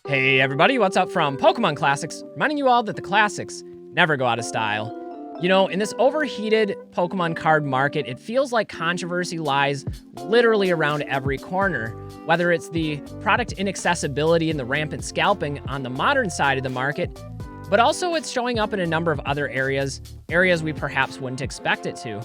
Hey everybody, what's up from Pokemon Classics? Reminding you all that the classics never go out of style. You know, in this overheated Pokemon card market, it feels like controversy lies literally around every corner. Whether it's the product inaccessibility and the rampant scalping on the modern side of the market, but also it's showing up in a number of other areas we perhaps wouldn't expect it to.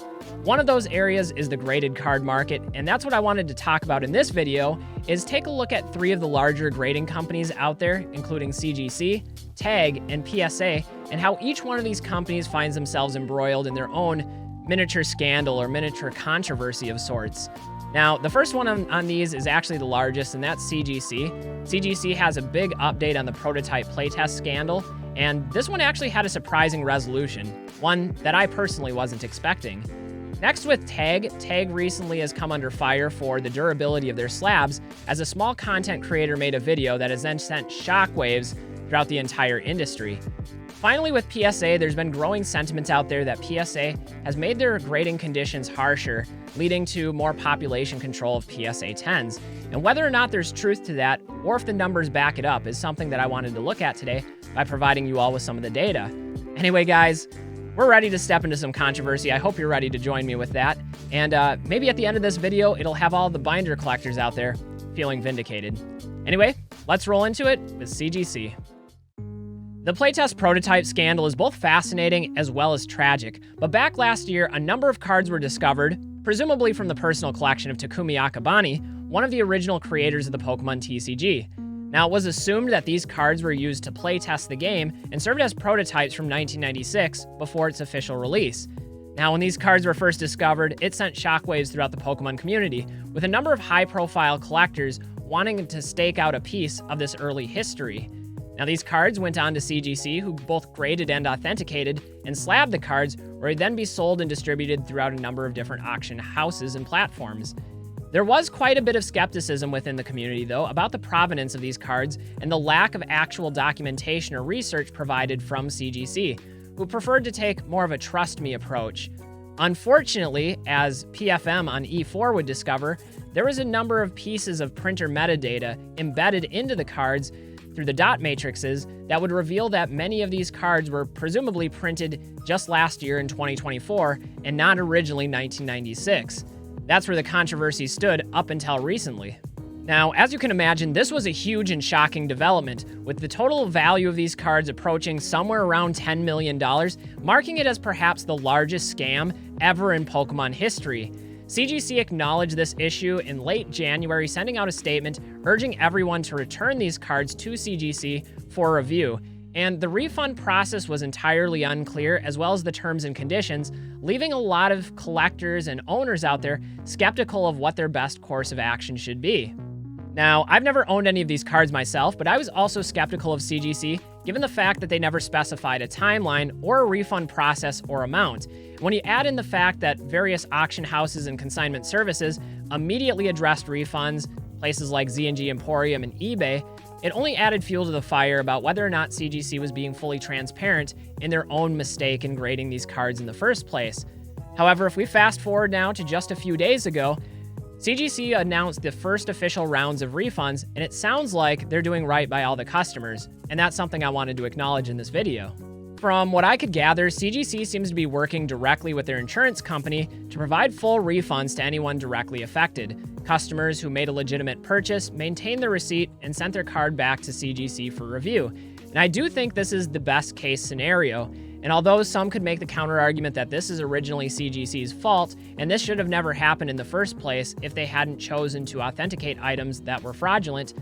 One of those areas is the graded card market, and that's what I wanted to talk about in this video, is take a look at 3 of the larger grading companies out there, including CGC, TAG, and PSA, and how each one of these companies finds themselves embroiled in their own miniature scandal or miniature controversy of sorts. Now, the first one on these is actually the largest, and that's CGC. CGC has a big update on the prototype playtest scandal, and this one actually had a surprising resolution, one that I personally wasn't expecting. Next with TAG, TAG recently has come under fire for the durability of their slabs, as a small content creator made a video that has then sent shockwaves throughout the entire industry. Finally, with PSA, there's been growing sentiments out there that PSA has made their grading conditions harsher, leading to more population control of PSA 10s. And whether or not there's truth to that, or if the numbers back it up, is something that I wanted to look at today by providing you all with some of the data. Anyway, guys, we're ready to step into some controversy. I hope you're ready to join me with that. And maybe at the end of this video, it'll have all the binder collectors out there feeling vindicated. Anyway, let's roll into it with CGC. The playtest prototype scandal is both fascinating as well as tragic, but back last year, a number of cards were discovered, presumably from the personal collection of Takumi Akabane, one of the original creators of the Pokemon TCG. Now, it was assumed that these cards were used to playtest the game and served as prototypes from 1996 before its official release. Now, when these cards were first discovered, it sent shockwaves throughout the Pokemon community, with a number of high-profile collectors wanting to stake out a piece of this early history. Now, these cards went on to CGC, who both graded and authenticated and slabbed the cards, where they'd then be sold and distributed throughout a number of different auction houses and platforms. There was quite a bit of skepticism within the community, though, about the provenance of these cards and the lack of actual documentation or research provided from CGC, who preferred to take more of a trust me approach. Unfortunately, as PFM on E4 would discover, there was a number of pieces of printer metadata embedded into the cards through the dot matrices that would reveal that many of these cards were presumably printed just last year in 2024 and not originally 1996. That's where the controversy stood up until recently. Now, as you can imagine, this was a huge and shocking development, with the total value of these cards approaching somewhere around $10 million, marking it as perhaps the largest scam ever in Pokemon history. CGC acknowledged this issue in late January, sending out a statement urging everyone to return these cards to CGC for review. And the refund process was entirely unclear, as well as the terms and conditions, leaving a lot of collectors and owners out there skeptical of what their best course of action should be. Now, I've never owned any of these cards myself, but I was also skeptical of CGC, given the fact that they never specified a timeline or a refund process or amount. When you add in the fact that various auction houses and consignment services immediately addressed refunds, places like Z&G Emporium and eBay, it only added fuel to the fire about whether or not CGC was being fully transparent in their own mistake in grading these cards in the first place. However, if we fast forward now to just a few days ago, CGC announced the first official rounds of refunds, and it sounds like they're doing right by all the customers, and that's something I wanted to acknowledge in this video. From what I could gather, CGC seems to be working directly with their insurance company to provide full refunds to anyone directly affected. Customers who made a legitimate purchase maintained their receipt and sent their card back to CGC for review. And I do think this is the best case scenario. And although some could make the counter-argument that this is originally CGC's fault, and this should have never happened in the first place if they hadn't chosen to authenticate items that were fraudulent,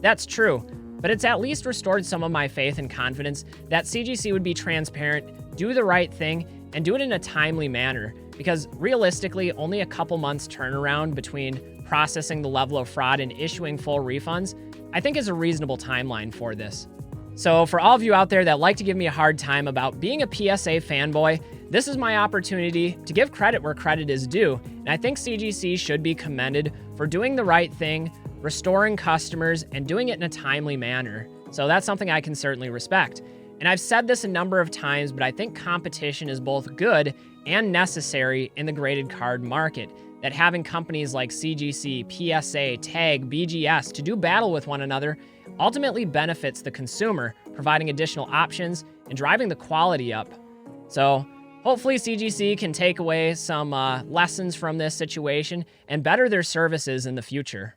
that's true. But it's at least restored some of my faith and confidence that CGC would be transparent, do the right thing, and do it in a timely manner. Because realistically, only a couple months turnaround between processing the level of fraud and issuing full refunds, I think is a reasonable timeline for this. So for all of you out there that like to give me a hard time about being a PSA fanboy, this is my opportunity to give credit where credit is due. And I think CGC should be commended for doing the right thing, restoring customers, and doing it in a timely manner. So that's something I can certainly respect. And I've said this a number of times, but I think competition is both good and necessary in the graded card market, that having companies like CGC, PSA, TAG, BGS to do battle with one another ultimately benefits the consumer, providing additional options and driving the quality up. So hopefully CGC can take away some lessons from this situation and better their services in the future.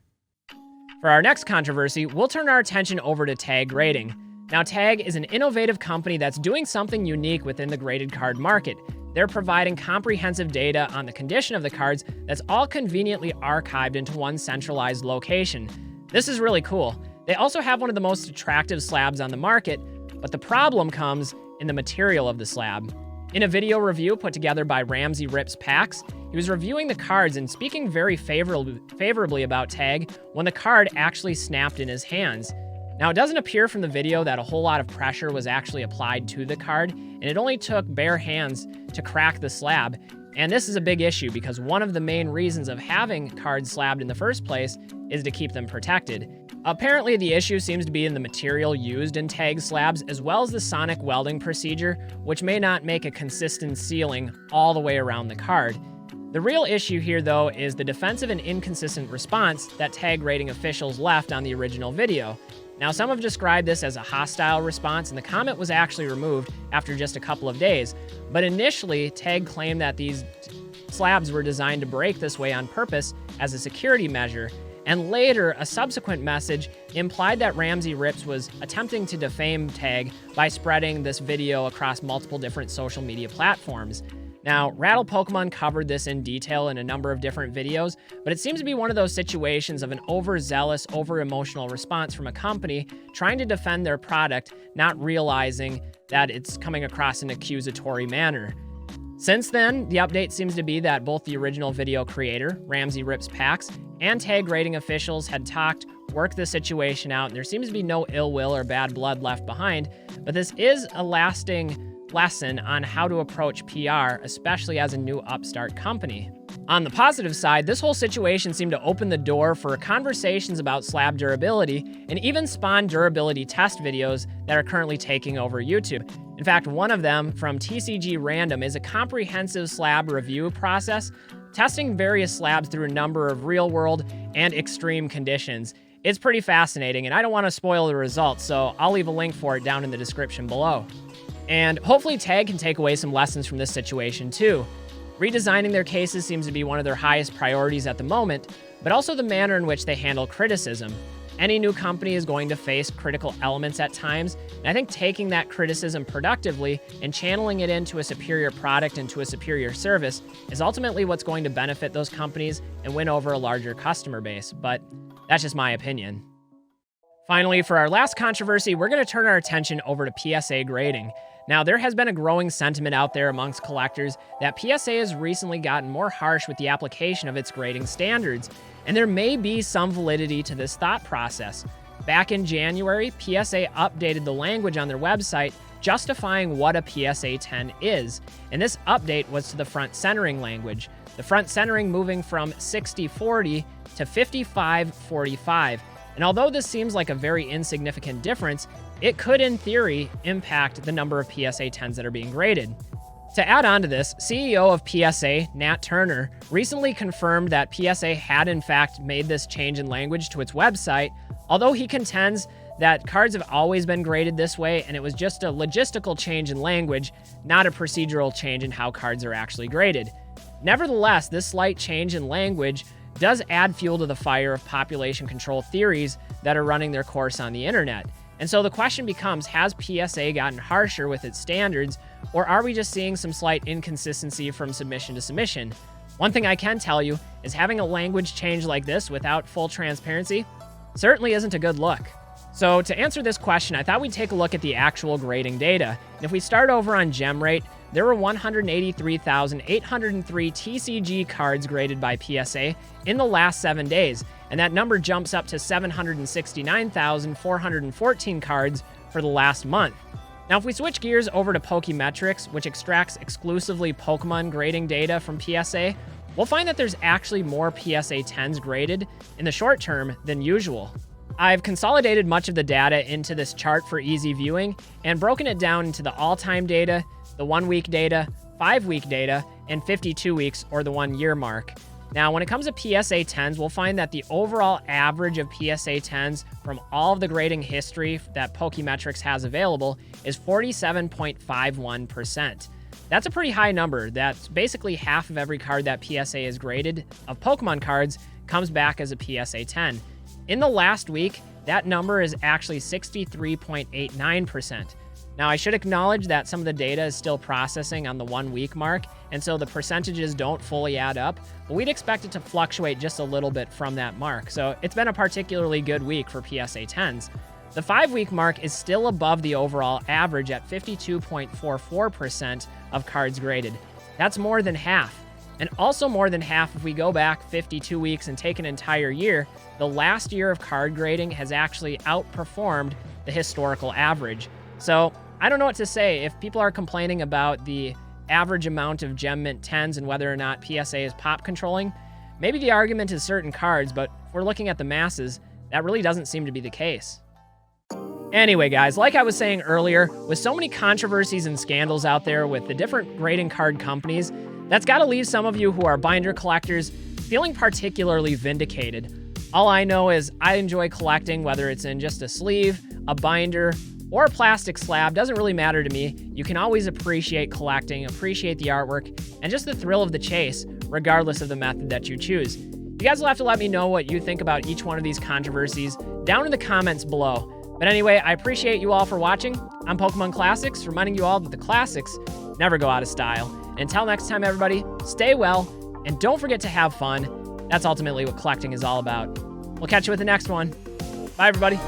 For our next controversy, we'll turn our attention over to TAG Grading. Now, TAG is an innovative company that's doing something unique within the graded card market. They're providing comprehensive data on the condition of the cards that's all conveniently archived into one centralized location. This is really cool. They also have one of the most attractive slabs on the market, but the problem comes in the material of the slab. In a video review put together by Ramsey Rips Packs, he was reviewing the cards and speaking very favorably about TAG when the card actually snapped in his hands. Now, it doesn't appear from the video that a whole lot of pressure was actually applied to the card, and it only took bare hands to crack the slab. And this is a big issue because one of the main reasons of having cards slabbed in the first place is to keep them protected. Apparently, the issue seems to be in the material used in TAG slabs, as well as the sonic welding procedure, which may not make a consistent sealing all the way around the card. The real issue here, though, is the defensive and inconsistent response that TAG Grading officials left on the original video. Now, some have described this as a hostile response, and the comment was actually removed after just a couple of days. But initially, TAG claimed that these slabs were designed to break this way on purpose as a security measure. And later, a subsequent message implied that Ramsey Rips was attempting to defame TAG by spreading this video across multiple different social media platforms. Now, Rattle Pokemon covered this in detail in a number of different videos, but it seems to be one of those situations of an overzealous, over-emotional response from a company trying to defend their product, not realizing that it's coming across in an accusatory manner. Since then, the update seems to be that both the original video creator, Ramsey Rips Packs, and TAG Grading officials had talked, worked the situation out, and there seems to be no ill will or bad blood left behind, but this is a lasting lesson on how to approach PR, especially as a new upstart company. On the positive side, this whole situation seemed to open the door for conversations about slab durability and even spawn durability test videos that are currently taking over YouTube. In fact, one of them from TCG Random is a comprehensive slab review process, testing various slabs through a number of real-world and extreme conditions. It's pretty fascinating, and I don't want to spoil the results, so I'll leave a link for it down in the description below. And hopefully TAG can take away some lessons from this situation too. Redesigning their cases seems to be one of their highest priorities at the moment, but also the manner in which they handle criticism. Any new company is going to face critical elements at times, and I think taking that criticism productively and channeling it into a superior product and to a superior service is ultimately what's going to benefit those companies and win over a larger customer base, but that's just my opinion. Finally, for our last controversy, we're going to turn our attention over to PSA grading. Now, there has been a growing sentiment out there amongst collectors that PSA has recently gotten more harsh with the application of its grading standards, and there may be some validity to this thought process. Back in January, PSA updated the language on their website justifying what a PSA 10 is, and this update was to the front centering language, the front centering moving from 60/40 to 55/45. And although this seems like a very insignificant difference, it could, in theory, impact the number of PSA 10s that are being graded. To add on to this, CEO of PSA, Nat Turner, recently confirmed that PSA had in fact made this change in language to its website, although he contends that cards have always been graded this way and it was just a logistical change in language, not a procedural change in how cards are actually graded. Nevertheless, this slight change in language does add fuel to the fire of population control theories that are running their course on the internet. And so the question becomes, has PSA gotten harsher with its standards, or are we just seeing some slight inconsistency from submission to submission? One thing I can tell you is having a language change like this without full transparency certainly isn't a good look. So to answer this question, I thought we'd take a look at the actual grading data. And if we start over on GemRate, there were 183,803 TCG cards graded by PSA in the last 7 days, and that number jumps up to 769,414 cards for the last month. Now, if we switch gears over to Pokemetrics, which extracts exclusively Pokemon grading data from PSA, we'll find that there's actually more PSA 10s graded in the short term than usual. I've consolidated much of the data into this chart for easy viewing and broken it down into the all-time data, the 1-week data, 5-week data, and 52 weeks, or the 1 year mark. Now, when it comes to PSA 10s, we'll find that the overall average of PSA 10s from all of the grading history that Pokemetrics has available is 47.51%. That's a pretty high number. That's basically half of every card that PSA is graded of Pokemon cards comes back as a PSA 10. In the last week, that number is actually 63.89%. Now, I should acknowledge that some of the data is still processing on the 1 week mark, and so the percentages don't fully add up, but we'd expect it to fluctuate just a little bit from that mark. So it's been a particularly good week for PSA 10s. The 5 week mark is still above the overall average at 52.44% of cards graded. That's more than half. And also more than half if we go back 52 weeks and take an entire year, the last year of card grading has actually outperformed the historical average. So I don't know what to say. If people are complaining about the average amount of Gem Mint 10s and whether or not PSA is pop controlling, maybe the argument is certain cards, but if we're looking at the masses, that really doesn't seem to be the case. Anyway, guys, like I was saying earlier, with so many controversies and scandals out there with the different grading card companies, that's got to leave some of you who are binder collectors feeling particularly vindicated. All I know is I enjoy collecting, whether it's in just a sleeve, a binder, or a plastic slab. Doesn't really matter to me. You can always appreciate collecting, appreciate the artwork, and just the thrill of the chase, regardless of the method that you choose. You guys will have to let me know what you think about each one of these controversies down in the comments below. But anyway, I appreciate you all for watching. I'm Pokemon Classics, reminding you all that the classics never go out of style. Until next time, everybody, stay well, and don't forget to have fun. That's ultimately what collecting is all about. We'll catch you with the next one. Bye, everybody.